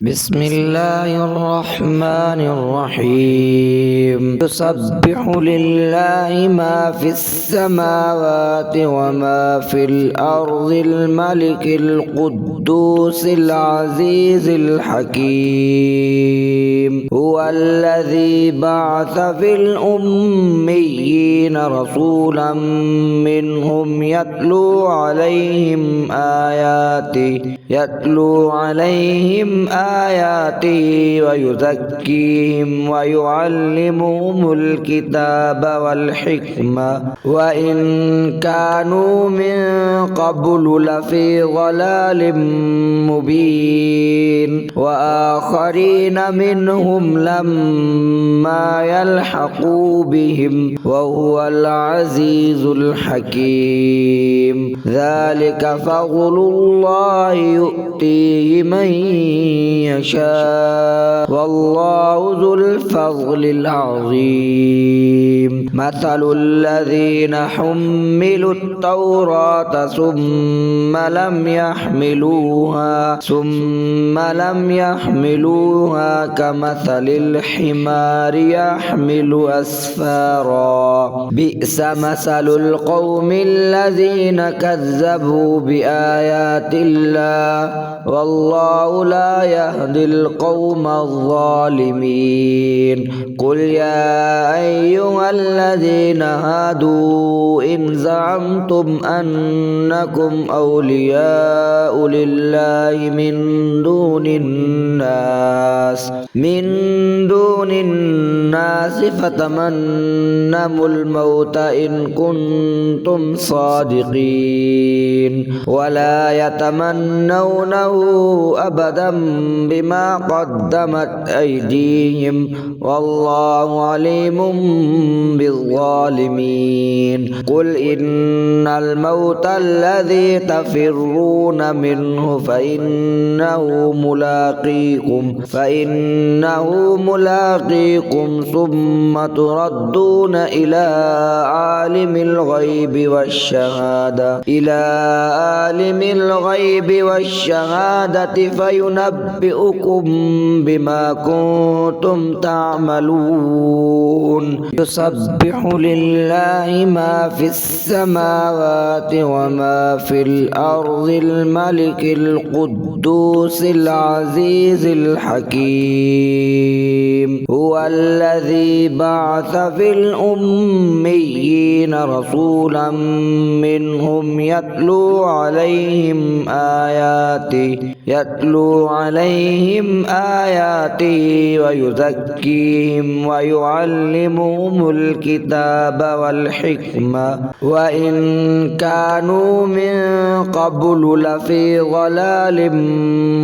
بسم الله الرحمن الرحيم يسبح لله ما في السماوات وما في الأرض الملك القدوس العزيز الحكيم هو الذي بعث في الأميين رسولا منهم يتلو عليهم آياته ويزكيهم ويعلمهم الكتاب والحكمة وإن كانوا من قبل لفي ضلال مبين وآخرين منهم لما يلحقوا بهم وهو العزيز الحكيم ذلك فضل الله يؤتيه من يشاء والله ذو الفضل العظيم مثل الذين حملوا التوراة ثم لم يحملوها كمثل الحمار يحمل أسفارا بئس مثل القوم الذين كذبوا بآيات الله والله لا يهدي القوم الظالمين قل يا أيها الذين هادوا إن زعمتم أنكم أولياء لله من دون الناس فتمنوا الموت إن كنتم صادقين ولا يتمنونه أبدا بما قدمت أيديهم والله عليم بالظالمين قل إن الموت الذي تفرون منه فإنه ملاقيكم ثم تردون إلى عالم الغيب والشهادة فينبئكم بما كنتم تعملون يسبح لله ما في السماوات وما في الأرض الملك القدوس العزيز الحكيم هو الذي بعث في الأميين رسولا منهم يتلو عليهم آياته ويزكيهم ويعلمهم الكتاب والحكمة وإن كانوا من قبل لفي ضلال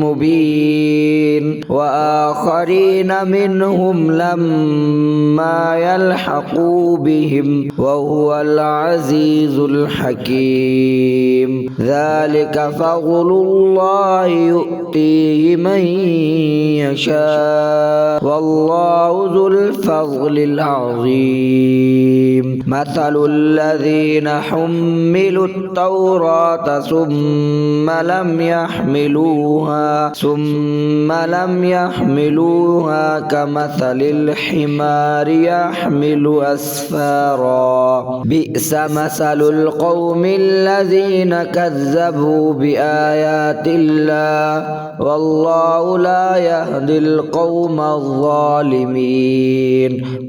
مبين وآخرين منهم لما يلحقوا بهم وهو العزيز الحكيم ذلك فضل الله يؤتيه من يشاء والله ذو الفضل العظيم مثل الذين حملوا التوراة ثم لم يحملوها كمثل الحمار يحمل أسفارا بئس مثل القوم الذين كذبوا بآيات الله والله لا يهدي القوم الظالمين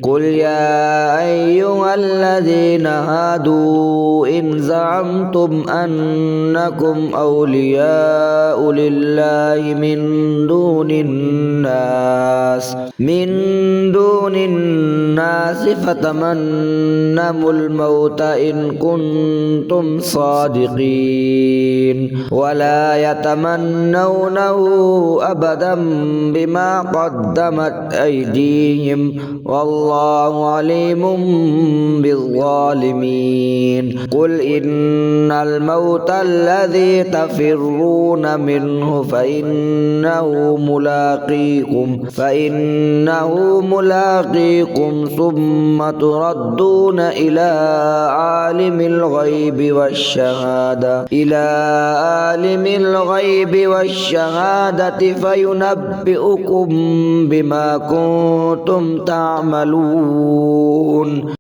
قل يا أيها الذين هادوا إن زعمتم أنكم أولياء لله من دون الناس فتمنوا الموت إن كنتم صادقين ولا يتمنونه أبدا بما قدمت أيديهم والله عليم بالظالمين قل إن الموت الذي تفرون منه فإنه ملاقيكم ثم تردون إلى عالم الغيب والشهادة فينبئكم بما كنتم تعملون.